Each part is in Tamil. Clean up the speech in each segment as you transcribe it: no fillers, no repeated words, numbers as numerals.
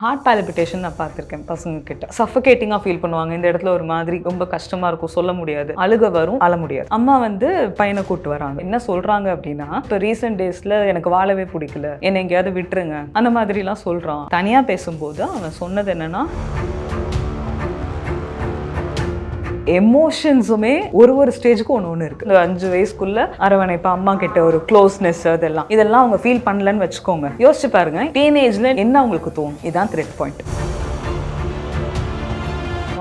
ஹார்ட் பாலிபிட்டேஷன் நான் பார்த்துருக்கேன் பசங்க கிட்ட. சஃபகேட்டிங்காக ஃபீல் பண்ணுவாங்க. இந்த இடத்துல ஒரு மாதிரி ரொம்ப கஷ்டமாக இருக்கும், சொல்ல முடியாது. அழுக வரும், அழ முடியாது. அம்மா பையனை கூப்பிட்டு வராங்க. என்ன சொல்கிறாங்க அப்படின்னா, இப்போ ரீசெண்ட் டேஸில் எனக்கு வாழவே பிடிக்கல, என்னை எங்கேயாவது விட்டுருங்க, அந்த மாதிரிலாம் சொல்கிறான். தனியாக பேசும்போது அவன் சொன்னது என்னன்னா, எமோஷன்ஸுமே ஒரு ஸ்டேஜுக்கு ஒன்று இருக்கு. இந்த 5 வயசுக்குள்ள அரவணைப்பு, அம்மா கிட்ட ஒரு க்ளோஸ்னஸ், இதெல்லாம் அவங்க ஃபீல் பண்ணலன்னு வச்சுக்கோங்க. யோசிச்சு பாருங்க, டீனேஜ்ல என்ன அவங்களுக்கு தோணும்? இதுதான் thread point.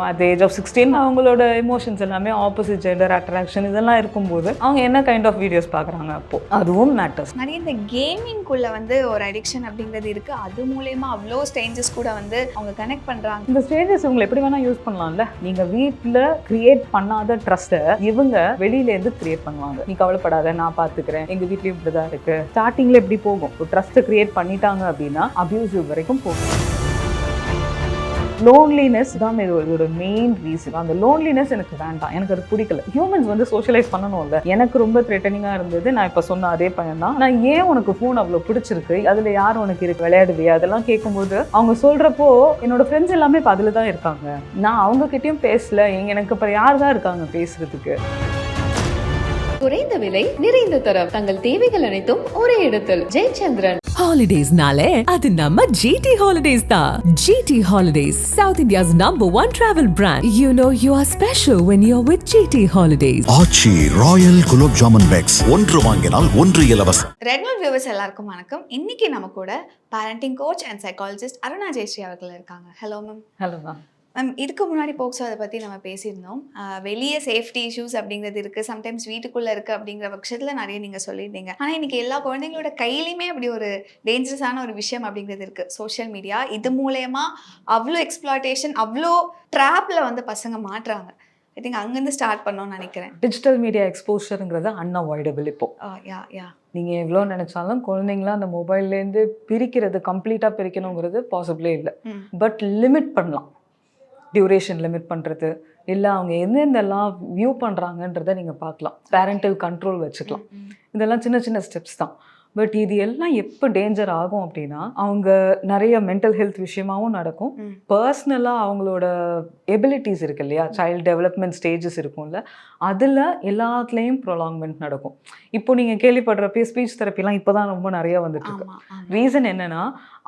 at the age of 16 அவங்களோட எமோஷன்ஸ் எல்லாமே ஆப்போசிட் ஜெண்டர் அட்ராக்ஷன் இதெல்லாம் இருக்கும்போது அவங்க என்ன கைண்ட் ஆஃப் வீடியோஸ் பார்க்குறாங்க, அப்போ அதுவும் மேட்டர்ஸ். நிறைய இந்த கேமிங்குள்ள ஒரு அடிக்ஷன் அப்படிங்கிறது இருக்கு. அது மூலமா அவ்வளோ ஸ்டேஞ்சஸ் கூட அவங்க கனெக்ட் பண்றாங்க. இந்த ஸ்டேஜஸ் உங்களை எப்படி வேணா யூஸ் பண்ணலாம்ல. நீங்க வீட்டில் கிரியேட் பண்ணாத ட்ரஸ்ட்டை இவங்க வெளியிலேருந்து கிரியேட் பண்ணுவாங்க. நீ கவலைப்படாத, நான் பார்த்துக்கிறேன், எங்க வீட்லயும் இப்படிதான் இருக்கு. ஸ்டார்டிங்ல எப்படி போகும், ஒரு ட்ரஸ்ட்டை கிரியேட் பண்ணிட்டாங்க அப்படின்னா அபியூசிவ் வரைக்கும் போகும். லோன்லினஸ் தான் இதோட மெயின் ரீசன். அந்த லோன்லினஸ் எனக்கு வேண்டாம், எனக்கு அது பிடிக்கல. ஹியூமன்ஸ் சோஷியலைஸ் பண்ணணும்ல. எனக்கு ரொம்ப த்ரெட்டனிங்காக இருந்தது. நான் இப்போ சொன்ன அதே பையன் தான். நான் ஏன் உனக்கு ஃபோன் அவ்வளோ பிடிச்சிருக்கு, அதில் யார் உனக்கு இருக்கு, விளையாடுவியா, அதெல்லாம் கேட்கும்போது அவங்க சொல்கிறப்போ என்னோட ஃப்ரெண்ட்ஸ் எல்லாமே இப்போ அதில் தான் இருக்காங்க. நான் அவங்ககிட்டயும் பேசல, எனக்கு இப்போ யார் தான் இருக்காங்க பேசுறதுக்கு. குறைந்த விலை, நிறைந்த தரம், தங்கள் தேவைகள் அனைத்தும் ஒரே இடத்தில். ஜெயச்சந்திரன். ஹாலிடேஸ்னாலே அது நம்ம ஜிடி ஹாலிடேஸ் தான். GT holidays, South India's #1 travel brand. You know you are special when you're with GT Holidays. Aachi royal gulab jamun packs, ஒன்று வாங்கினால் ஒன்று இலவசம். ரெகுலர் வியூவர்ஸ் எல்லாருக்கும் வணக்கம். இன்னைக்கு நம்ம கூட parenting coach and psychologist Aruna Jayashree அவர்கள் இருக்காங்க. Hello ma'am. Hello ma'am. Ma'am, இதுக்கு முன்னாடி போக்சோ அதை பற்றி நம்ம பேசியிருந்தோம். வெளியே சேஃப்டி இஷ்யூஸ் அப்படிங்கிறது இருக்குது, சம்டைம்ஸ் வீட்டுக்குள்ளே இருக்குது அப்படிங்கிற பட்சத்தில் நிறைய நீங்கள் சொல்லியிருந்தீங்க. ஆனால் இன்றைக்கி எல்லா குழந்தைங்களோட கையிலையுமே அப்படி ஒரு டேஞ்சரஸான ஒரு விஷயம் அப்படிங்கிறது இருக்குது, சோஷியல் மீடியா. இது மூலயமா அவ்வளோ எக்ஸ்ப்ளாய்டேஷன், அவ்வளோ ட்ராப்பில் பசங்க மாட்டுறாங்க. ஐ திங்க் அங்கேருந்து ஸ்டார்ட் பண்ணோன்னு நினைக்கிறேன். டிஜிட்டல் மீடியா எக்ஸ்போஷருங்கிறது அன்அவாய்டபிள். இப்போ நீங்கள் எவ்வளோ நினச்சாலும் குழந்தைங்களாம் அந்த மொபைல்லேருந்து பிரிக்கிறது, கம்ப்ளீட்டாக பிரிக்கணுங்கிறது பாசிபிளே இல்லை. பட் லிமிட் பண்ணலாம். டியூரேஷன் லிமிட் பண்ணுறது, இல்லை அவங்க எந்தெந்தெல்லாம் வியூ பண்ணுறாங்கன்றதை நீங்கள் பார்க்கலாம். பேரண்டல் கண்ட்ரோல் வச்சுக்கலாம். இதெல்லாம் சின்ன சின்ன ஸ்டெப்ஸ் தான். பட் இது எல்லாம் எப்போ டேஞ்சர் ஆகும் அப்படின்னா, அவங்க நிறைய மென்டல் ஹெல்த் விஷயமாகவும் நடக்கும். பர்சனலாக அவங்களோட எபிலிட்டிஸ் இருக்கு இல்லையா, சைல்டு டெவலப்மெண்ட் ஸ்டேஜஸ் இருக்கும்ல, அதில் எல்லாத்துலேயும் ப்ரொலாங்மெண்ட் நடக்கும். இப்போ நீங்கள் கேள்விப்படுறப்ப ஸ்பீச் தெரப்பிலாம் இப்போ தான் ரொம்ப நிறைய வந்துட்டு இருக்கு. ரீசன் என்னென்னா,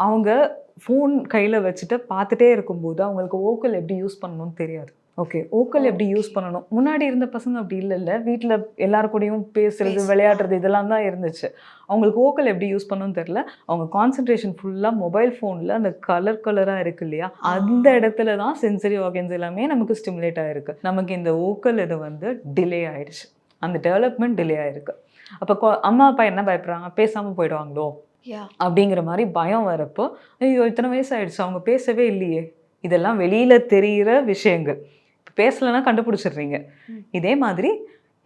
அவங்க ஃபோன் கையில் வச்சுட்டு பார்த்துட்டே இருக்கும்போது அவங்களுக்கு ஓக்கல் எப்படி யூஸ் பண்ணணும்னு தெரியாது. ஓகே, ஓக்கல் எப்படி யூஸ் பண்ணணும். முன்னாடி இருந்த பசங்க அப்படி இல்லைல்ல, வீட்டில் எல்லாருக்கூடையும் பேசுறது, விளையாடுறது இதெல்லாம் தான் இருந்துச்சு. அவங்களுக்கு ஓக்கல் எப்படி யூஸ் பண்ணணும்னு தெரியல. அவங்க கான்சன்ட்ரேஷன் ஃபுல்லாக மொபைல் ஃபோனில் அந்த கலராக இருக்கு இல்லையா, அந்த இடத்துல தான் சென்சரி ஆர்கன்ஸ் எல்லாமே நமக்கு ஸ்டிமுலேட் ஆகிருக்கு. நமக்கு இந்த ஓக்கல் இது டிலே ஆகிடுச்சு, அந்த டெவலப்மெண்ட் டிலே ஆகிருக்கு. அப்போ அம்மா அப்பா என்ன பயப்படுறாங்க, பேசாமல் போயிடுவாங்களோ அப்படிங்கிற மாதிரி பயம் வரப்போ, ஐயோ இத்தனை வயசு ஆயிடுச்சு அவங்க பேசவே இல்லையே. இதெல்லாம் வெளியில தெரிகிற விஷயங்கள். இப்போ பேசலைன்னா கண்டுபிடிச்சிடுறீங்க. இதே மாதிரி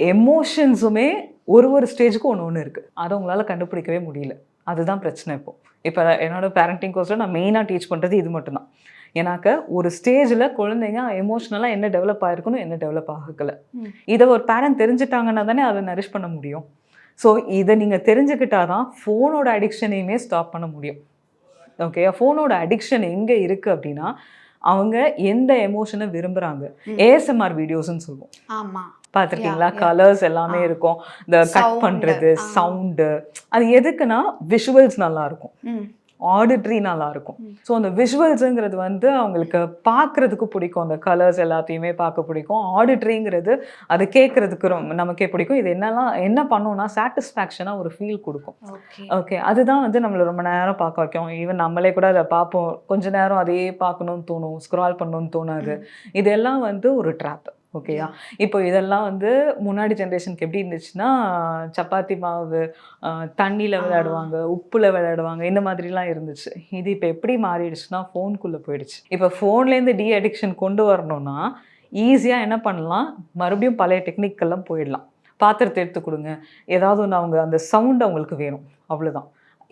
எமோஷன்ஸுமே ஒரு ஸ்டேஜுக்கு ஒன்று இருக்குது. அதை உங்களால் கண்டுபிடிக்கவே முடியல. அதுதான் பிரச்சனை. இப்போ என்னோட பேரண்டிங் கோர்ஸில் நான் மெயினாக டீச் பண்ணுறது இது மட்டும்தான். ஏன்னாக்க ஒரு ஸ்டேஜில் குழந்தைங்க எமோஷ்னலாக என்ன டெவலப் ஆகிருக்கணும், என்ன டெவலப் ஆகலை, இதை ஒரு பேரண்ட் தெரிஞ்சுட்டாங்கன்னா தானே அதை நரிஷ் பண்ண முடியும். ஸோ இதை நீங்கள் தெரிஞ்சுக்கிட்டால் தான் ஃபோனோட அடிக்ஷனையுமே ஸ்டாப் பண்ண முடியும். ஓகே, ஃபோனோட அடிக்ஷன் எங்கே இருக்குது அப்படின்னா, அவங்க எந்த எமோஷனை விரும்புகிறாங்க. ஏஎஸ்எம்ஆர் வீடியோஸ்ன்னு சொல்லுவோம். ஆமாம், பார்த்துருக்கீங்களா? கலர்ஸ் எல்லாமே இருக்கும், இந்த கட் பண்ணுறது, சவுண்டு. அது எதுக்குன்னா விஷுவல்ஸ் நல்லாயிருக்கும், ஆடிட்ரி நல்லாயிருக்கும். ஸோ அந்த விஷுவல்ஸுங்கிறது அவங்களுக்கு பார்க்குறதுக்கு பிடிக்கும். அந்த கலர்ஸ் எல்லாத்தையுமே பார்க்க பிடிக்கும். ஆடிட்ரிங்கிறது அது கேட்குறதுக்கு நமக்கே பிடிக்கும். இது என்ன பண்ணோம்னா சாட்டிஸ்ஃபேக்ஷனாக ஒரு ஃபீல் கொடுக்கும். ஓகே, அதுதான் நம்மளை ரொம்ப நேரம் பார்க்க வைக்கும். ஈவன் நம்மளே கூட அதை பார்ப்போம், கொஞ்ச நேரம் அதையே பார்க்கணும்னு தோணும், ஸ்க்ரால் பண்ணணும்னு தோணாது. இதெல்லாம் ஒரு ட்ராப். ஓகேயா? இப்போ இதெல்லாம் முன்னாடி ஜென்ரேஷனுக்கு எப்படி இருந்துச்சுன்னா, சப்பாத்தி மாவு தண்ணியில் விளையாடுவாங்க, உப்பில் விளையாடுவாங்க, இந்த மாதிரிலாம் இருந்துச்சு. இது இப்போ எப்படி மாறிடுச்சுன்னா ஃபோனுக்குள்ளே போயிடுச்சு. இப்போ ஃபோன்லேருந்து டி அடிக்ஷன் கொண்டு வரணும்னா ஈஸியாக என்ன பண்ணலாம், மறுபடியும் பழைய டெக்னிக்கெல்லாம் போயிடலாம். பாத்திரத்தை எடுத்து கொடுங்க, ஏதாவது ஒன்று, அவங்க அந்த சவுண்ட் அவங்களுக்கு வேணும், அவ்வளோதான்.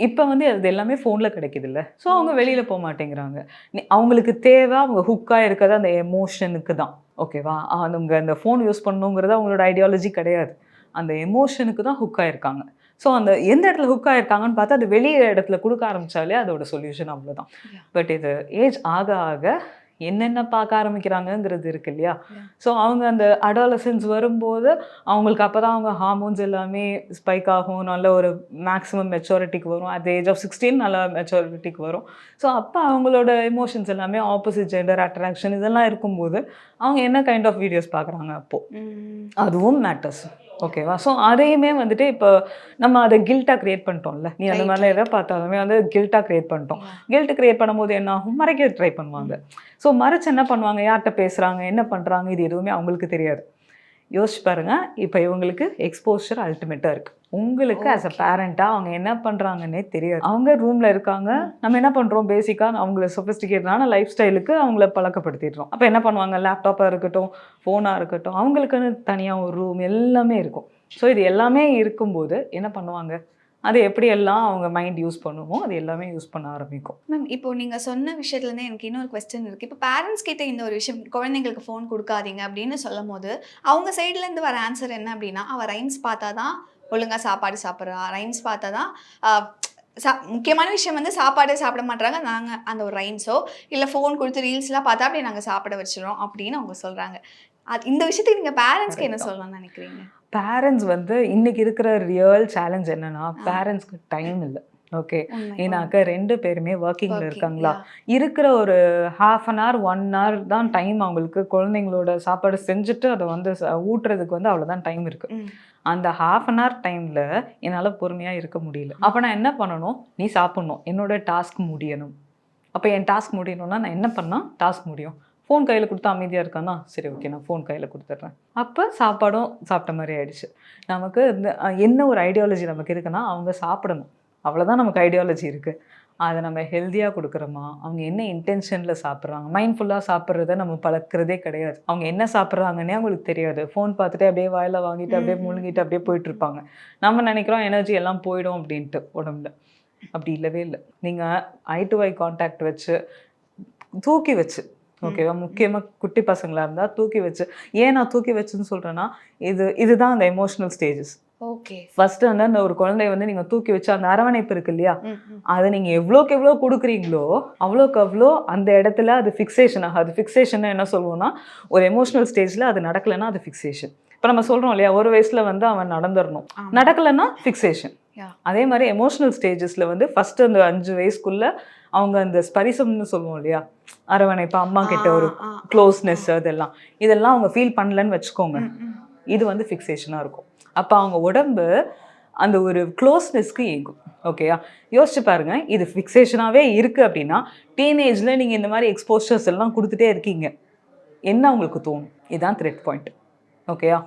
இப்போ அது எல்லாமே ஃபோனில் கிடைக்கிது இல்லை. ஸோ அவங்க வெளியில் போக மாட்டேங்கிறாங்க. அவங்களுக்கு தேவை, அவங்க ஹுக்காக இருக்கிறது அந்த எமோஷனுக்கு தான். ஓகேவா? அவங்க அந்த ஃபோன் யூஸ் பண்ணணுங்கிறது அவங்களோட ஐடியாலஜி கிடையாது. அந்த எமோஷனுக்கு தான் ஹுக்காக இருக்காங்க. ஸோ அந்த எந்த இடத்துல ஹுக் ஆயிருக்காங்கன்னு பார்த்தா அது வெளியே இடத்துல கொடுக்க ஆரம்பிச்சாலே அதோட சொல்யூஷன் அவ்வளோதான். பட் இது ஏஜ் ஆக ஆக என்னென்ன பார்க்க ஆரம்பிக்கிறாங்கங்கிறது இருக்கு இல்லையா. ஸோ அவங்க அந்த அடாலசன்ஸ் வரும்போது அவங்களுக்கு அப்போ தான் அவங்க ஹார்மோன்ஸ் எல்லாமே ஸ்பைக் ஆகும், நல்ல ஒரு மேக்ஸிமம் மெச்சூரிட்டிக்கு வரும். அட் ஏஜ் ஆஃப் 16 நல்ல மெச்சூரிட்டிக்கு வரும். ஸோ அப்போ அவங்களோட எமோஷன்ஸ் எல்லாமே ஆப்போசிட் ஜெண்டர் அட்ராக்ஷன் இதெல்லாம் இருக்கும்போது அவங்க என்ன கைண்ட் ஆஃப் வீடியோஸ் பார்க்குறாங்க அப்போது அதுவும் மேட்டர்ஸ். ஓகேவா. ஸோ அதையுமே வந்துட்டு இப்போ நம்ம அதை கில்ட்டாக க்ரியேட் பண்ணிட்டோம்ல, நீ அந்த மாதிரிலாம் எதை பார்த்தாலுமே வந்து கில்ட்டாக க்ரியேட் பண்ணிட்டோம். கில்ட்டு க்ரியேட் பண்ணும்போது என்ன ஆகும், மறைக்க ட்ரை பண்ணுவாங்க. ஸோ மறைச்சு என்ன பண்ணுவாங்க, யார்கிட்ட பேசுகிறாங்க என்ன பண்ணுறாங்க இது எதுவுமே அவங்களுக்கு தெரியாது. யோசிச்சு பாருங்க, இப்போ இவங்களுக்கு எக்ஸ்போஷர் அல்டிமேட்டாக இருக்குது. உங்களுக்கு ஆஸ் அ பேரண்ட்டாக அவங்க என்ன பண்ணுறாங்கன்னே தெரியாது. அவங்க ரூமில் இருக்காங்க, நம்ம என்ன பண்ணுறோம், பேசிக்காக அவங்கள சொஃபிஸ்டிகேட்டான லைஃப் ஸ்டைலுக்கு அவங்கள பழக்கப்படுத்திடுறோம். அப்போ என்ன பண்ணுவாங்க, லேப்டாப்பாக இருக்கட்டும் ஃபோனாக இருக்கட்டும் அவங்களுக்குன்னு தனியாக ஒரு ரூம் எல்லாமே இருக்கும். ஸோ இது எல்லாமே இருக்கும்போது என்ன பண்ணுவாங்க, அது எப்படியெல்லாம் அவங்க மைண்ட் யூஸ் பண்ணுமோ அது எல்லாமே யூஸ் பண்ண ஆரம்பிக்கும். மேம் இப்போ நீங்கள் சொன்ன விஷயத்துலேருந்து எனக்கு இன்னொரு கொஸ்டின் இருக்குது. இப்போ பேரண்ட்ஸ் கிட்ட இந்த ஒரு விஷயம் குழந்தைங்களுக்கு ஃபோன் கொடுக்காதீங்க அப்படின்னு சொல்லும் போது அவங்க சைட்லேருந்து வர ஆன்சர் என்ன அப்படின்னா, அவள் ரைம்ஸ் பார்த்தா தான் ஒழுங்காக சாப்பாடு சாப்பிட்றா, ரைம்ஸ் பார்த்தா தான் முக்கியமான விஷயம் வந்து சாப்பாடே சாப்பிட மாட்டாங்க, நாங்கள் அந்த ஒரு ரைம்ஸோ இல்லை ஃபோன் கொடுத்து ரீல்ஸ்லாம் பார்த்தா அப்படியே நாங்கள் சாப்பிட வச்சிடறோம் அப்படின்னு அவங்க சொல்கிறாங்க. இந்த விஷயத்துக்கு நீங்கள் பேரண்ட்ஸ்க்கு என்ன சொல்லலாம்னு நினைக்கிறீங்க? பேரண்ட்ஸ் வந்து இன்னைக்கு இருக்கிற ரியல் சேலஞ்ச் என்னன்னா, பேரண்ட்ஸ்க்கு டைம் இல்லை. ஓகே, ஏன்னாக்க 2 பேருமே ஒர்க்கிங்கில் இருக்காங்களா, இருக்கிற ஒரு ½ அன் ஹவர் 1 hour தான் டைம் அவங்களுக்கு குழந்தைங்களோட சாப்பாடு செஞ்சுட்டு அதை வந்து ஊட்டுறதுக்கு வந்து அவ்வளோதான் டைம் இருக்குது. அந்த ½ அன் ஹவர் டைமில் என்னால் பொறுமையாக இருக்க முடியல. அப்போ நான் என்ன பண்ணணும், நீ சாப்பிட்ணும், என்னோட டாஸ்க் முடியணும். அப்போ என் டாஸ்க் முடியணும்னா நான் என்ன பண்ணால் டாஸ்க் முடியும், ஃபோன் கையில் கொடுத்தா அமைதியாக இருக்கானா, சரி ஓகே நான் ஃபோன் கையில் கொடுத்துட்றேன். அப்போ சாப்பாடும் சாப்பிட்ட மாதிரி ஆயிடுச்சு. நமக்கு இந்த என்ன ஒரு ஐடியாலஜி நமக்கு இருக்குன்னா, அவங்க சாப்பிடணும், அவ்வளோதான் நமக்கு ஐடியாலஜி இருக்குது. அதை நம்ம ஹெல்த்தியாக கொடுக்குறோமா, அவங்க என்ன இன்டென்ஷனில் சாப்பிட்றாங்க, மைண்ட்ஃபுல்லாக சாப்பிட்றத நம்ம பழக்கிறதே கிடையாது. அவங்க என்ன சாப்பிட்றாங்கன்னே அவங்களுக்கு தெரியாது. ஃபோன் பார்த்துட்டு அப்படியே வாயில் வாங்கிட்டு அப்படியே முழுங்கிட்டு அப்படியே போயிட்டுருப்பாங்க. நம்ம நினைக்கிறோம் எனர்ஜி எல்லாம் போயிடும் அப்படின்ட்டு உடம்புல. அப்படி இல்லவே இல்லை. நீங்கள் ஐ டு ஐ கான்டாக்ட் வச்சு தூக்கி வச்சு, ஓகேவா, முக்கியமாக குட்டி பசங்களாக இருந்தால் தூக்கி வச்சு, ஏன் நான் தூக்கி வச்சுன்னு சொல்கிறேன்னா இதுதான் அந்த எமோஷனல் ஸ்டேஜஸ். ஓகே, ஃபர்ஸ்ட் வந்து அந்த ஒரு குழந்தைய வந்து நீங்கள் தூக்கி வச்சு அந்த அரவணைப்பு இருக்கு இல்லையா, அதை நீங்கள் எவ்வளோக்கு எவ்வளோ கொடுக்குறீங்களோ அவ்வளோக்கு அவ்வளோ அந்த இடத்துல அது ஃபிக்ஸேஷன் ஆகும். அது ஃபிக்ஸேஷன் என்ன சொல்லுவோம்னா, ஒரு எமோஷனல் ஸ்டேஜில் அது நடக்கலைன்னா அது ஃபிக்ஸேஷன். இப்போ நம்ம சொல்கிறோம் இல்லையா, ஒரு வயசில் வந்து அவன் நடந்துடணும், நடக்கலைன்னா ஃபிக்ஸேஷன். அதே மாதிரி எமோஷனல் ஸ்டேஜஸில் வந்து ஃபஸ்ட்டு அந்த 5 வயசுக்குள்ளே அவங்க அந்த ஸ்பரிசம்னு சொல்லுவோம் இல்லையா, அரவணைப்பு, அம்மா கிட்ட ஒரு க்ளோஸ்னஸ், இதெல்லாம் அவங்க ஃபீல் பண்ணலன்னு வச்சுக்கோங்க, இது வந்து ஃபிக்ஸேஷனாக இருக்கும். அப்போ அவங்க உடம்பு அந்த ஒரு க்ளோஸ்னஸ்க்கு ஏங்கும். ஓகேயா, யோசிச்சு பாருங்க, இது ஃபிக்ஸேஷனாகவே இருக்குது அப்படின்னா டீனேஜில் நீங்கள் இந்த மாதிரி எக்ஸ்போஷர்ஸ் எல்லாம் கொடுத்துட்டே இருக்கீங்க, என்ன அவங்களுக்கு தோணும், இதுதான் த்ரெட் பாயிண்ட். ஓகேயா,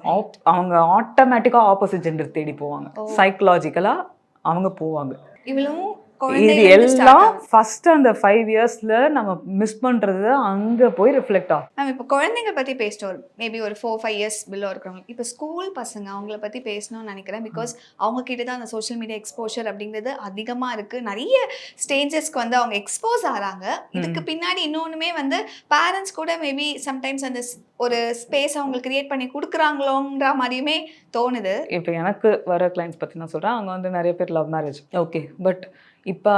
அவங்க ஆட்டோமேட்டிக்காக ஆப்போசிட் ஜெண்டர் தேடி போவாங்க, சைக்கலாஜிக்கலாக அவங்க போவாங்க. இவ்வளவும் இது எல்லாம் ஃபர்ஸ்ட் அந்த 5 இயர்ஸ்ல நம்ம மிஸ் பண்றது அங்க போய் ரிஃப்ளெக்ட் ஆகும். மேம் இப்போ குழந்தைங்க பத்தி பேசிட்டோம், மேபி ஒரு 4-5 இயர்ஸ் பிலோ இருக்கிறவங்க. இப்போ ஸ்கூல் பசங்க அவங்கள பத்தி பேசணும்னு நினைக்கிறேன். பிகாஸ் அவங்க கிட்ட தான் அந்த சோஷியல் மீடியா எக்ஸ்போஷர் அப்படிங்கிறது அதிகமா இருக்கு. நிறைய ஸ்டேஜஸ்க்கு வந்து அவங்க எக்ஸ்போஸ் ஆகிறாங்க. இதுக்கு பின்னாடி இன்னொன்றுமே வந்து பேரண்ட்ஸ் கூட மேபி சம்டைம்ஸ் அந்த ஒரு ஸ்பேஸ் அவங்களுக்கு கிரியேட் பண்ணி கொடுக்குறாங்களோன்ற மாதிரியுமே தோணுது. இப்போ எனக்கு வர கிளைண்ட்ஸ் பற்றி நான் சொல்கிறேன், அவங்க வந்து நிறைய பேர் லவ் மேரேஜ். ஓகே, பட் இப்போ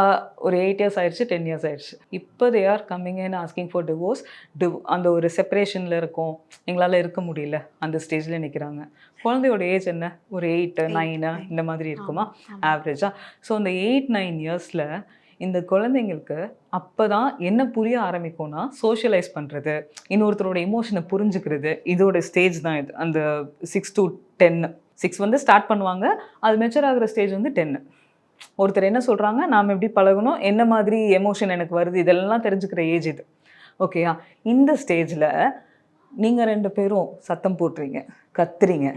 ஒரு 8 இயர்ஸ் ஆயிடுச்சு, 10 இயர்ஸ் ஆயிடுச்சு. இப்போ they are coming and asking for divorce. அந்த ஒரு செப்பரேஷனில் இருக்கும், எங்களால் இருக்க முடியல, அந்த ஸ்டேஜில் நிற்கிறாங்க. குழந்தையோட ஏஜ் என்ன, ஒரு 8, 9 இந்த மாதிரி இருக்குமா ஆவரேஜாக. ஸோ அந்த 8-9 இயர்ஸில் இந்த குழந்தைங்களுக்கு அப்போ தான் என்ன புரிய ஆரம்பிக்கும்னா, சோஷியலைஸ் பண்ணுறது, இன்னொருத்தரோட எமோஷனை புரிஞ்சுக்கிறது, இதோட ஸ்டேஜ் தான் இது. அந்த 6 to 10, 6 வந்து ஸ்டார்ட் பண்ணுவாங்க, அது மெச்சூர் ஆகிற ஸ்டேஜ் வந்து 10. ஒருத்தர் என்ன சொல்கிறாங்க, நாம் எப்படி பழகணும், என்ன மாதிரி எமோஷன் எனக்கு வருது, இதெல்லாம் தெரிஞ்சுக்கிற ஏஜ் இது. ஓகேயா, இந்த ஸ்டேஜில் நீங்கள் 2 பேரும் சத்தம் போட்டுறீங்க, கத்துறீங்க,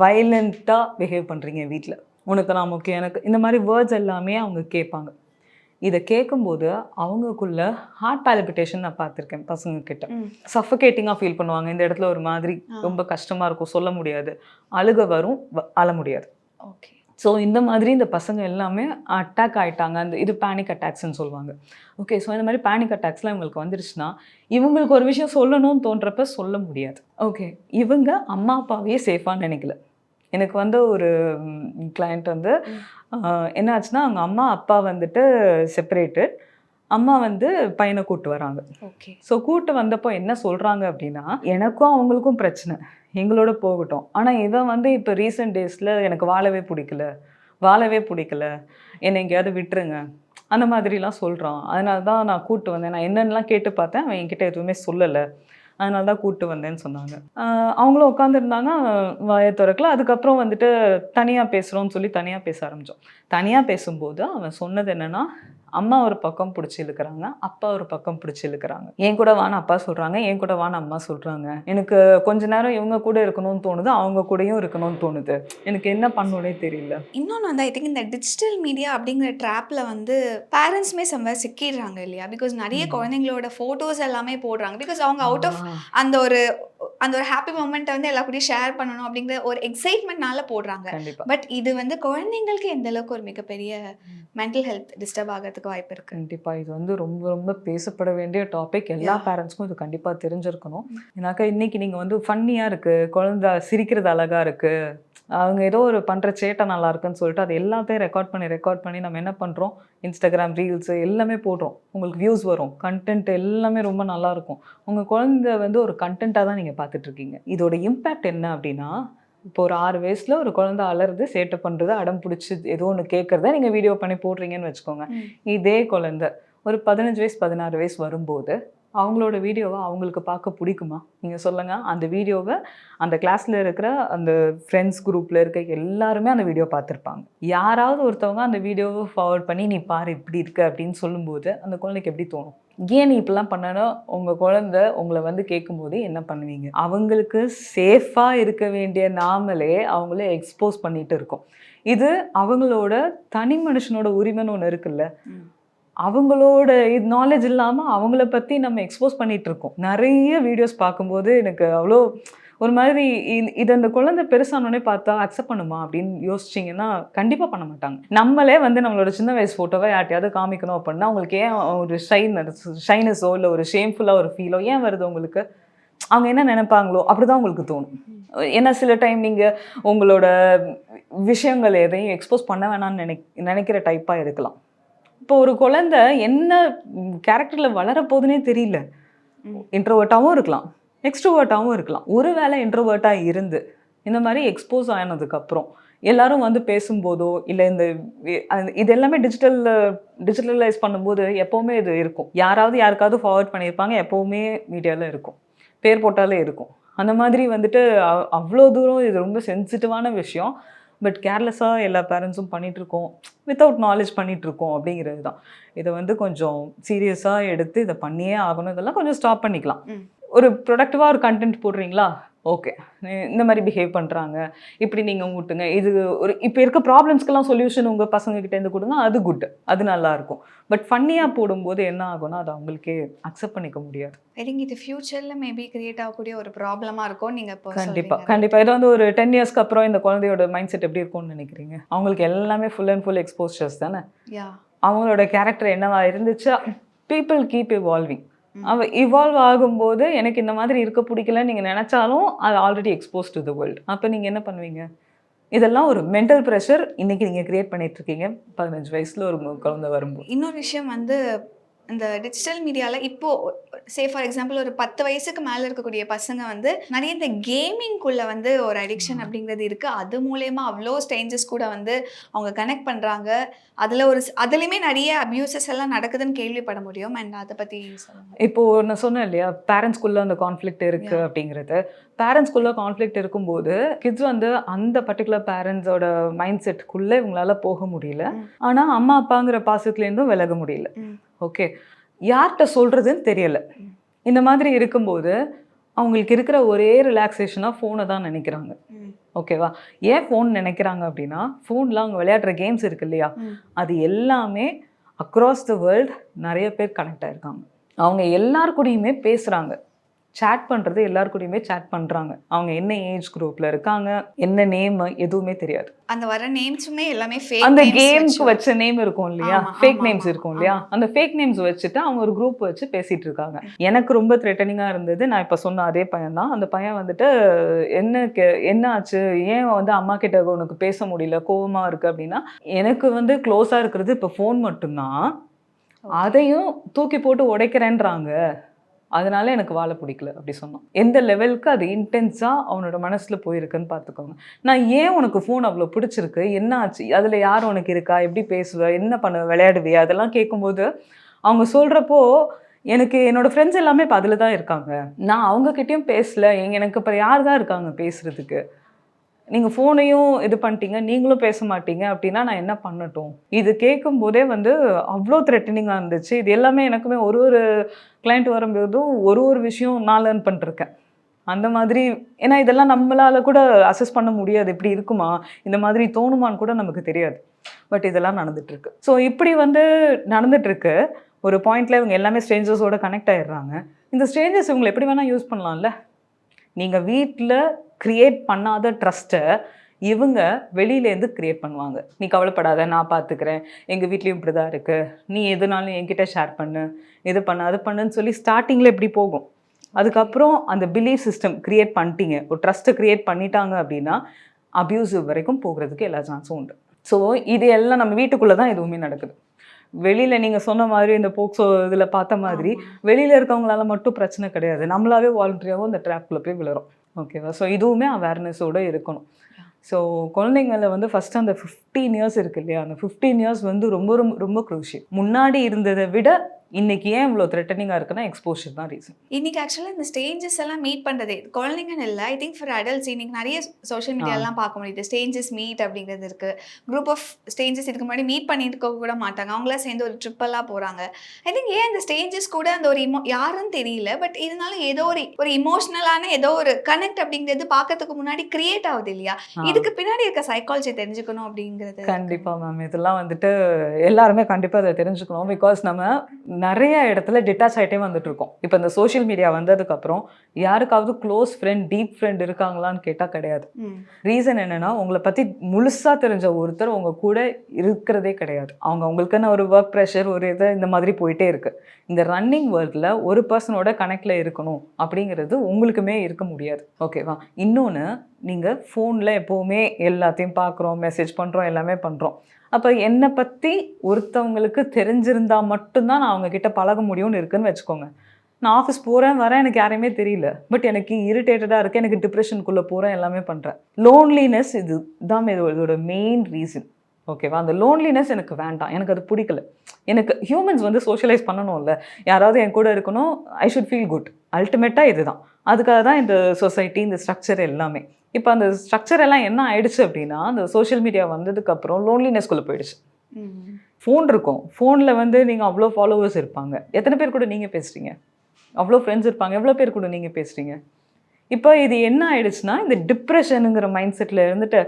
வயலண்ட்டாக பிஹேவ் பண்ணுறீங்க வீட்டில், உனக்கு நான் முக்கியம், எனக்கு இந்த மாதிரி வேர்ட்ஸ் எல்லாமே அவங்க கேட்பாங்க. இதை கேட்கும்போது அவங்களுக்குள்ள ஹார்ட் பாலிபிட்டேஷன் நான் பார்த்துருக்கேன் பசங்க கிட்ட. சஃபகேட்டிங்காக ஃபீல் பண்ணுவாங்க, இந்த இடத்துல ஒரு மாதிரி ரொம்ப கஷ்டமாக இருக்கும், சொல்ல முடியாது, அழுக வரும், அழ முடியாது. ஓகே, ஸோ இந்த மாதிரி இந்த பசங்க எல்லாமே அட்டாக் ஆகிட்டாங்க. அந்த இது பேனிக் அட்டாக்ஸ்ன்னு சொல்லுவாங்க. ஓகே, ஸோ இந்த மாதிரி பேனிக் அட்டாக்ஸ்லாம் இவங்களுக்கு வந்துருச்சுன்னா இவங்களுக்கு ஒரு விஷயம் சொல்லணும்னு தோன்றப்ப சொல்ல முடியாது. ஓகே, இவங்க அம்மா அப்பாவையே சேஃபான்னு நினைக்கல, எனக்கு வந்து ஒரு கிளையண்ட் வந்து என்ன ஆச்சுன்னா, அவங்க அம்மா அப்பா வந்துட்டு செப்பரேட்டட். அம்மா வந்து பையனை கூட்டு வராங்க. ஓகே. ஸோ கூட்டு வந்தப்போ என்ன சொல்கிறாங்க அப்படின்னா, எனக்கும் அவங்களுக்கும் பிரச்சனை, எங்களோட போகட்டும். ஆனால் இவன் வந்து இப்போ ரீசெண்ட் டேஸில் எனக்கு வாழவே பிடிக்கல, என்னை எங்கேயாவது விட்டுருங்க, அந்த மாதிரிலாம் சொல்கிறான். அதனால தான் நான் கூட்டு வந்தேன். நான் என்னென்னலாம் கேட்டு பார்த்தேன், அவன் என்கிட்ட எதுவுமே சொல்லலை, அதனால தான் கூட்டு வந்தேன்னு சொன்னாங்க. அவங்களும் உட்காந்துருந்தாங்க, வாயை திறக்கல. அதுக்கப்புறம் வந்துட்டு தனியாக பேசுகிறோன்னு சொல்லி தனியாக பேச ஆரம்பித்தோம். தனியாக பேசும்போது அவன் சொன்னது என்னென்னா, அம்மா ஒரு பக்கம் பிடிச்சி இழுக்கிறாங்க, அப்பா ஒரு பக்கம் பிடிச்சி இழுக்கிறாங்க. என் கூட வான்னு அப்பா சொல்கிறாங்க, என் கூட வான்னு அம்மா சொல்கிறாங்க. எனக்கு கொஞ்ச நேரம் இவங்க கூட இருக்கணும்னு தோணுது, அவங்க கூடயும் இருக்கணும்னு தோணுது. எனக்கு என்ன பண்ணணுன்னே தெரியல. இன்னொன்று வந்து ஐ திங்க் இந்த டிஜிட்டல் மீடியா அப்படிங்கிற ட்ராப்பில் வந்து பேரண்ட்ஸுமே சம்வேர் சிக்கிடுறாங்க இல்லையா? பிகாஸ் நிறைய குழந்தைங்களோட ஃபோட்டோஸ் எல்லாமே போடுறாங்க. பிகாஸ் அவங்க அவுட் ஆஃப் அந்த ஒரு ஹாப்பி மொமெண்ட்டை வந்து எல்லா கூடயும் ஷேர் பண்ணணும் அப்படிங்கிற ஒரு எக்ஸைட்மெண்ட்னால போடுறாங்க. கண்டிப்பா பட் இது வந்து குழந்தைங்களுக்கு எந்த அளவுக்கு ஒரு மிகப்பெரிய மென்டல் ஹெல்த் டிஸ்டர்ப் ஆகிறதுக்கு வாய்ப்பு இருக்கு? கண்டிப்பா இது வந்து ரொம்ப ரொம்ப பேசப்பட வேண்டிய டாபிக். எல்லா பேரண்ட்ஸ்க்கும் இது கண்டிப்பா தெரிஞ்சிருக்கணும். ஏன்னாக்கா இன்னைக்கு நீங்க வந்து ஃபன்னியா இருக்கு, குழந்தை சிரிக்கிறது அழகா இருக்கு, அவங்க ஏதோ ஒரு பண்ணுற சேட்டை நல்லா இருக்குன்னு சொல்லிட்டு அது எல்லாத்தையும் ரெக்கார்ட் பண்ணி நம்ம என்ன பண்ணுறோம், இன்ஸ்டாகிராம் ரீல்ஸு எல்லாமே போடுறோம். உங்களுக்கு வியூஸ் வரும், கண்டென்ட் எல்லாமே ரொம்ப நல்லாயிருக்கும். உங்கள் குழந்தை வந்து ஒரு கண்டென்ட்டாக தான் நீங்கள் பார்த்துட்ருக்கீங்க. இதோட இம்பேக்ட் என்ன அப்படின்னா, இப்போ ஒரு 6 வயசில் ஒரு குழந்தை அலறுது, சேட்டை பண்ணுறது, அடம் பிடிச்சி ஏதோ ஒன்று கேட்குறத நீங்கள் வீடியோ பண்ணி போடுறீங்கன்னு வச்சுக்கோங்க. இதே குழந்தை ஒரு 15 வயசு 16 வயசு வரும்போது அவங்களோட வீடியோவை அவங்களுக்கு பார்க்க பிடிக்குமா? நீங்கள் சொல்லுங்கள். அந்த வீடியோவை அந்த கிளாஸில் இருக்கிற அந்த ஃப்ரெண்ட்ஸ் குரூப்பில் இருக்க எல்லாருமே அந்த வீடியோ பார்த்துருப்பாங்க. யாராவது ஒருத்தவங்க அந்த வீடியோவை ஃபார்வர்ட் பண்ணி நீ பாரு இப்படி இருக்கு அப்படின்னு சொல்லும்போது அந்த குழந்தைக்கு எப்படி தோணும்? ஏன் நீ இப்படிலாம் பண்ணனா உங்கள் குழந்தை உங்களை வந்து கேட்கும்போது என்ன பண்ணுவீங்க? அவங்களுக்கு சேஃபாக இருக்க வேண்டிய நாமளே அவங்கள எக்ஸ்போஸ் பண்ணிட்டு இருக்கோம். இது அவங்களோட தனி மனுஷனோட உரிமைன்னு ஒன்று இருக்குல்ல, அவங்களோட இது நாலேஜ் இல்லாமல் அவங்கள பற்றி நம்ம எக்ஸ்போஸ் பண்ணிகிட்ருக்கோம். நிறைய வீடியோஸ் பார்க்கும்போது எனக்கு அவ்வளோ ஒரு மாதிரி இது அந்த குழந்தை பெருசானோடனே பார்த்தா அக்செப்ட் பண்ணுமா அப்படின்னு யோசிச்சிங்கன்னா கண்டிப்பாக பண்ண மாட்டாங்க. நம்மளே வந்து நம்மளோட சின்ன வயசு ஃபோட்டோவை யார்ட்டையாவது காமிக்கணும் அப்படின்னா அவங்களுக்கு ஏன் ஒரு ஷைனஸோ இல்லை ஒரு ஷேம்ஃபுல்லாக ஒரு ஃபீலோ ஏன் வருது உங்களுக்கு? அவங்க என்ன நினைப்பாங்களோ அப்படி தான் உங்களுக்கு தோணும். ஏன்னா சில டைம் நீங்கள் உங்களோட விஷயங்கள் எதையும் எக்ஸ்போஸ் பண்ண வேணாம்னு நினைக்கிற டைப்பாக இருக்கலாம். இப்போ ஒரு குழந்தை என்ன கேரக்டரில் வளரப்போகுதுன்னே தெரியல. இன்ட்ரோவர்ட்டாகவும் இருக்கலாம், எக்ஸ்ட்ரோவர்ட்டாகவும் இருக்கலாம். ஒருவேளை இன்ட்ரோவர்ட்டாக இருந்து இந்த மாதிரி எக்ஸ்போஸ் ஆனதுக்கப்புறம் எல்லாரும் வந்து பேசும்போதோ இல்லை இது எல்லாமே டிஜிட்டலைஸ் பண்ணும்போது எப்போவுமே இது இருக்கும். யாருக்காவது ஃபார்வர்ட் பண்ணியிருப்பாங்க, எப்போவுமே மீடியாவில் இருக்கும், பேர் போட்டாலே இருக்கும். அந்த மாதிரி வந்துட்டு அவ்வளோ தூரம் இது ரொம்ப சென்சிட்டிவான விஷயம். பட் கேர்லெஸ்ஸாக எல்லா பேரண்ட்ஸும் பண்ணிகிட்ருக்கோம், வித்தவுட் நாலேஜ் பண்ணிகிட்ருக்கோம் அப்படிங்கிறது தான். இதை வந்து கொஞ்சம் சீரியஸாக எடுத்து இதை பண்ணியே ஆகணும். இதெல்லாம் கொஞ்சம் ஸ்டாப் பண்ணிக்கலாம். ஒரு ப்ரொடக்டிவாக ஒரு கண்டென்ட் போடுறீங்களா, ஓகே, இந்த மாதிரி பிஹேவ் பண்ணுறாங்க, இப்படி நீங்கள் ஊட்டுங்க, இது ஒரு இப்போ இருக்க ப்ராப்ளம்ஸ்க்கெல்லாம் சொல்யூஷன் உங்கள் பசங்கக்கிட்டேருந்து கொடுங்க, அது குட், அது நல்லாயிருக்கும். பட் ஃபன்னியாக போடும்போது என்ன ஆகும்னா அது அவங்களுக்கே அக்செப்ட் பண்ணிக்க முடியாது. ஐ திங்க் இது ஃபியூச்சரில் மேபி கிரியேட் ஆகக்கூடிய ஒரு ப்ராப்ளமாக இருக்கும். நீங்கள் இப்போ கண்டிப்பாக இது வந்து ஒரு 10 இயர்ஸ்க்கு அப்புறம் இந்த குழந்தையோட மைண்ட் செட் எப்படி இருக்கும்னு நினைக்கிறீங்க? அவங்களுக்கு எல்லாமே ஃபுல் அண்ட் ஃபுல் எக்ஸ்போஷர்ஸ் தானே. அவங்களோட கேரக்டர் என்னவா இருந்துச்சா, பீப்புள் கீப் இவால்விங். அவ இவால்வ் ஆகும்போது எனக்கு இந்த மாதிரி இருக்க பிடிக்கலன்னு நீங்கள் நினச்சாலும் அது already expose to the world. அப்போ நீங்கள் என்ன பண்ணுவீங்க? இதெல்லாம் ஒரு மென்டல் ப்ரெஷர் இன்னைக்கு நீங்கள் கிரியேட் பண்ணிகிட்ருக்கீங்க 15 வயசில் ஒரு குழந்தை வரும்போது. இன்னொரு விஷயம் வந்து இந்த டிஜிட்டல் மீடியாவில் இப்போது ஃபார் எக்ஸாம்பிள் ஒரு 10 வயசுக்கு மேலே இருக்கக்கூடிய பசங்க வந்து நிறைய இந்த கேமிங்குள்ளே வந்து ஒரு அடிக்ஷன் அப்படிங்கிறது இருக்குது. அது மூலயமா அவ்வளோ ஸ்ட்ரேஞ்சர்ஸ் கூட வந்து அவங்க கனெக்ட் பண்ணுறாங்க. அதுலேயுமே நிறைய அப்யூசஸ் எல்லாம் நடக்குதுன்னு கேள்விப்பட முடியும். அண்ட் அதை பற்றி சொல்லுங்கள். இப்போது நான் சொன்னேன் இல்லையா, பேரண்ட்ஸ்குள்ளே அந்த கான்ஃப்ளிக்ட் இருக்குது அப்படிங்கிறது. பேரண்ட்ஸ்குள்ளே கான்ஃப்ளிக்ட் இருக்கும்போது கிட்ஸ் வந்து அந்த பர்டிகுலர் பேரண்ட்ஸோட மைண்ட் செட்டுக்குள்ளே இவங்களால போக முடியல. ஆனால் அம்மா அப்பாங்கிற பாசத்துலேருந்தும் விலக முடியல. ஓகே, யார்கிட்ட சொல்கிறதுன்னு தெரியலை. இந்த மாதிரி இருக்கும்போது அவங்களுக்கு இருக்கிற ஒரே ரிலாக்ஸேஷனாக ஃபோனை தான் நினைக்கிறாங்க. ஓகேவா? ஏன் ஃபோன் நினைக்கிறாங்க அப்படின்னா, ஃபோனில் அவங்க விளையாடுற கேம்ஸ் இருக்கு இல்லையா, அது எல்லாமே அக்ராஸ் த வேர்ல்டு நிறைய பேர் கனெக்ட் ஆகிருக்காங்க. அவங்க எல்லார் கூடயுமே பேசுகிறாங்க. சேட் பண்ணுறது எல்லாருக்கூடயுமே சேட் பண்ணுறாங்க. அவங்க என்ன ஏஜ் குரூப்பில் இருக்காங்க, என்ன நேம் எதுவுமே தெரியாது. அந்த வர நேம்ஸுமே எல்லாமே ஃபேக். அந்த கேம்க்கு வச்ச நேம் இருக்கும் இல்லையா, ஃபேக் நேம்ஸ் இருக்கும் இல்லையா, அந்த ஃபேக் நேம்ஸ் வச்சுட்டு அவங்க ஒரு குரூப் வச்சு பேசிட்டு இருக்காங்க. எனக்கு ரொம்ப த்ரெட்டனிங்காக இருந்தது. நான் இப்போ சொன்ன அதே பையன் தான். அந்த பையன் வந்துட்டு என்ன ஆச்சு, ஏன் வந்து அம்மா கிட்ட உனக்கு பேச முடியல, கோவமாக இருக்குது அப்படின்னா, எனக்கு வந்து க்ளோஸாக இருக்கிறது இப்போ ஃபோன் மட்டும்தான், அதையும் தூக்கி போட்டு உடைக்கிறேன்றாங்க, அதனால எனக்கு வாழ பிடிக்கல அப்படி சொன்னான். எந்த லெவலுக்கு அது இன்டென்ஸாக அவனோட மனசில் போயிருக்குன்னு பார்த்துக்கோங்க. நான் ஏன் உனக்கு ஃபோன் அவ்வளோ பிடிச்சிருக்கு, என்ன ஆச்சு, அதில் யார் உனக்கு இருக்கா, எப்படி பேசுவ, என்ன பண்ணுவ, விளையாடுவியா, அதெல்லாம் கேட்கும்போது அவங்க சொல்கிறப்போ எனக்கு என்னோடய ஃப்ரெண்ட்ஸ் எல்லாமே இப்போ அதில் தான் இருக்காங்க. நான் அவங்கக்கிட்டேயும் பேசல, எனக்கு இப்போ யார் தான் இருக்காங்க பேசுகிறதுக்கு. நீங்கள் ஃபோனையும் இது பண்ணிட்டீங்க, நீங்களும் பேச மாட்டீங்க அப்படின்னா நான் என்ன பண்ணட்டும். இது கேட்கும்போதே வந்து அவ்வளோ த்ரெட்டனிங்காக இருந்துச்சு. இது எல்லாமே எனக்குமே ஒரு கிளைண்ட் வரும்போதும் ஒரு விஷயம் நான் லேர்ன் பண்ணிருக்கேன். அந்த மாதிரி, ஏன்னா இதெல்லாம் நம்மளால் கூட அசஸ் பண்ண முடியாது, இப்படி இருக்குமா, இந்த மாதிரி தோணுமான்னு கூட நமக்கு தெரியாது. பட் இதெல்லாம் நடந்துகிட்ருக்கு. ஸோ இப்படி வந்து நடந்துகிட்ருக்கு. ஒரு பாயிண்டில் இவங்க எல்லாமே ஸ்ட்ரேஞ்சர்ஸோட கனெக்ட் ஆகிடுறாங்க. இந்த ஸ்ட்ரேஞ்சர்ஸ் இவங்களை எப்படி வேணால் யூஸ் பண்ணலாம்ல. நீங்கள் வீட்டில் க்ரியேட் பண்ணாத ட்ரஸ்ட்டை இவங்க வெளியிலேருந்து க்ரியேட் பண்ணுவாங்க. நீ கவலைப்படாத, நான் பார்த்துக்கிறேன், எங்கள் வீட்லேயும் இப்படி தான் இருக்குது, நீ எதுனாலும் என்கிட்ட ஷேர் பண்ணு, இது பண்ணு அது பண்ணுன்னு சொல்லி ஸ்டார்டிங்கில் எப்படி போகும். அதுக்கப்புறம் அந்த பிலீஃப் சிஸ்டம் க்ரியேட் பண்ணிட்டீங்க, ஒரு ட்ரஸ்ட்டை க்ரியேட் பண்ணிட்டாங்க அப்படின்னா அப்யூசிவ் வரைக்கும் போகிறதுக்கு எல்லா சான்ஸும் உண்டு. ஸோ இது எல்லாம் நம்ம வீட்டுக்குள்ளே தான் எதுவுமே நடக்குது. வெளியில் நீங்கள் சொன்ன மாதிரி இந்த போக்சோ இதில் பார்த்த மாதிரி வெளியில் இருக்கவங்களால மட்டும் பிரச்சனை கிடையாது, நம்மளாவே வாலண்டரியாகவும் இந்த ட்ராப்குள்ளே போய் விழுறோம். ஓகேவா? ஸோ இதுவுமே அவேர்னஸோடு இருக்கணும். ஸோ குழந்தைங்கள வந்து ஃபஸ்ட்டு அந்த 15 இயர்ஸ் இருக்குது இல்லையா, அந்த 15 இயர்ஸ் வந்து ரொம்ப ரொம்ப ரொம்ப க்ரூஷியல். முன்னாடி இருந்ததை விட இன்னைக்கு ஏன் இவ்வளோ த்ரெட்டனிங்காக இருக்குன்னா எக்ஸ்போஷர் தான் ரீசன். இன்னைக்கு ஆக்சுவலாக இந்த ஸ்டேஞ்சஸ் எல்லாம் மீட் பண்ணுறதே குழந்தைங்கன்னு இல்லை, ஐ திங்க் ஃபார் அடல்ட்ஸ். இன்னைக்கு நிறைய சோஷியல் மீடியாலாம் பார்க்க முடியுது, ஸ்டேஞ்சஸ் மீட் அப்படிங்கிறது இருக்குது. குரூப் ஆஃப் ஸ்டேஞ்சஸ் இதுக்கு முன்னாடி மீட் பண்ணிட்டு கூட மாட்டாங்க, அவங்களாம் சேர்ந்து ஒரு ட்ரிப்பெல்லாம் போகிறாங்க. ஐ திங்க் ஏன் இந்த ஸ்டேஞ்சஸ் கூட அந்த ஒரு யாருன்னு தெரியல, பட் இருந்தாலும் ஏதோ ஒரு இமோஷனலான ஏதோ ஒரு கனெக்ட் அப்படிங்கிறது பார்க்கறதுக்கு முன்னாடி கிரியேட் ஆகுது இல்லையா. இதுக்கு பின்னாடி இருக்க சைக்காலஜி தெரிஞ்சுக்கணும் அப்படிங்கிறது. கண்டிப்பாக மேம், இதெல்லாம் வந்துட்டு எல்லாருமே கண்டிப்பாக அதை தெரிஞ்சுக்கணும். பிகாஸ் நம்ம நிறைய இடத்துல டிட்டாச் ஆகிட்டே வந்துட்டு இருக்கோம். இப்போ இந்த சோஷியல் மீடியா வந்ததுக்கப்புறம் யாருக்காவது க்ளோஸ் ஃப்ரெண்ட், டீப் ஃப்ரெண்ட் இருக்காங்களான்னு கேட்டால் கிடையாது. ரீசன் என்னென்னா, உங்களை பற்றி முழுசாக தெரிஞ்ச ஒருத்தர் உங்கள் கூட இருக்கிறதே கிடையாது. அவங்களுக்குன்னு ஒரு ஒர்க் ப்ரெஷர், ஒரு இதை இந்த மாதிரி போயிட்டே இருக்குது. இந்த ரன்னிங் வேர்ல்டில் ஒரு பர்சனோட கனெக்டில் இருக்கணும் அப்படிங்கிறது உங்களுக்குமே இருக்க முடியாது. ஓகேவா? இன்னொன்று, நீங்கள் ஃபோனில் எப்போவுமே எல்லாத்தையும் பார்க்குறோம், மெசேஜ் பண்ணுறோம், எல்லாமே பண்ணுறோம். அப்போ என்னை பற்றி ஒருத்தவங்களுக்கு தெரிஞ்சிருந்தால் மட்டும்தான் நான் அவங்கக்கிட்ட பழக முடியும்னு இருக்குன்னு வச்சுக்கோங்க. நான் ஆஃபீஸ் போகிறேன் வரேன், எனக்கு யாரையுமே தெரியல, பட் எனக்கு இரிட்டேட்டடாக இருக்குது, எனக்கு டிப்ரெஷனுக்குள்ளே போகிறேன், எல்லாமே பண்ணுறேன். லோன்லினஸ் இது தான் இதோட மெயின் ரீசன். ஓகேவா? அந்த லோன்லினஸ் எனக்கு வேண்டாம், எனக்கு அது பிடிக்கல. எனக்கு ஹியூமன்ஸ் வந்து சோஷியலைஸ் பண்ணணும்ல, யாராவது என் கூட இருக்கணும், ஐ ஷுட் ஃபீல் குட். அல்டிமேட்டாக இதுதான். அதுக்காக தான் இந்த சொசைட்டி, இந்த ஸ்ட்ரக்சர் எல்லாமே. இப்போ அந்த ஸ்ட்ரக்சர் எல்லாம் என்ன ஆயிடுச்சு அப்படின்னா, அந்த சோஷியல் மீடியா வந்ததுக்கப்புறம் லோன்லினஸ்குள்ளே போயிடுச்சு. ஃபோன் இருக்கும், ஃபோனில் வந்து நீங்கள் அவ்வளோ ஃபாலோவர்ஸ் இருப்பாங்க, எத்தனை பேர் கூட நீங்கள் பேசுகிறீங்க, அவ்வளோ ஃப்ரெண்ட்ஸ் இருப்பாங்க, எவ்வளோ பேர் கூட நீங்கள் பேசுகிறீங்க. இப்போ இது என்ன ஆயிடுச்சுன்னா, இந்த டிப்ரெஷனுங்கிற மைண்ட் செட்டில் இருந்துட்டு,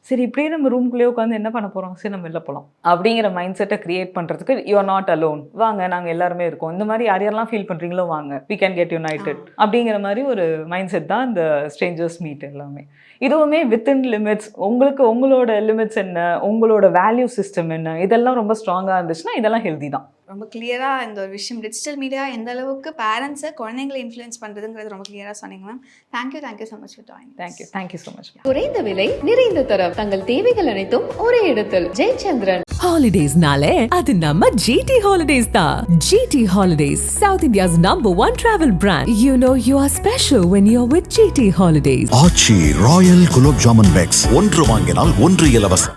சரி இப்படியே நம்ம ரூம்குள்ளேயே உட்காந்து என்ன பண்ண போகிறோம், சரி நம்ம வெளில போகலாம் அப்படிங்கிற மைண்ட் செட்டை க்ரியேட் பண்ணுறதுக்கு, யூ ஆர் நாட் அலோன், வாங்க நாங்கள் எல்லாருமே இருக்கோம், இந்த மாதிரி யாரெல்லாம் ஃபீல் பண்ணுறீங்களோ வாங்க, வி கேன் கெட் யுனைடெட் அப்படிங்கிற மாதிரி ஒரு மைண்ட் செட் தான் இந்த ஸ்ட்ரேஞ்சர்ஸ் மீட் எல்லாமே. இதுவுமே வித்தின் லிமிட்ஸ், உங்களுக்கு உங்களோட லிமிட்ஸ் என்ன, உங்களோட வேல்யூ சிஸ்டம் என்ன, இதெல்லாம் ரொம்ப ஸ்ட்ராங்காக இருந்துச்சுன்னா இதெல்லாம் ஹெல்தி தான். ரொம்ப கிளியராக இந்த ஒரு விஷயம், டிஜிட்டல் மீடியா எந்த அளவுக்கு பேரண்ட்ஸை குழந்தைங்களை இன்ஃப்ளூயன்ஸ் பண்ணுறதுங்கிறது ரொம்ப கிளியராக சொன்னீங்க ma'am. Thank you so much for joining. Thank you so much. குறைந்த விலை, நிறைந்த தரம், தங்கள் தேவைகள் அனைத்தும் ஒரே இடத்தில். ஜெயச்சந்திரன். Holidays-nale அது நம்ம GT Holidays தான். GT Holidays, South India's #1 travel brand. You know you are special when you're with GT Holidays. Aachi royal gulab jamun packs, ஒன்று வாங்கினால் ஒன்று இலவசம்.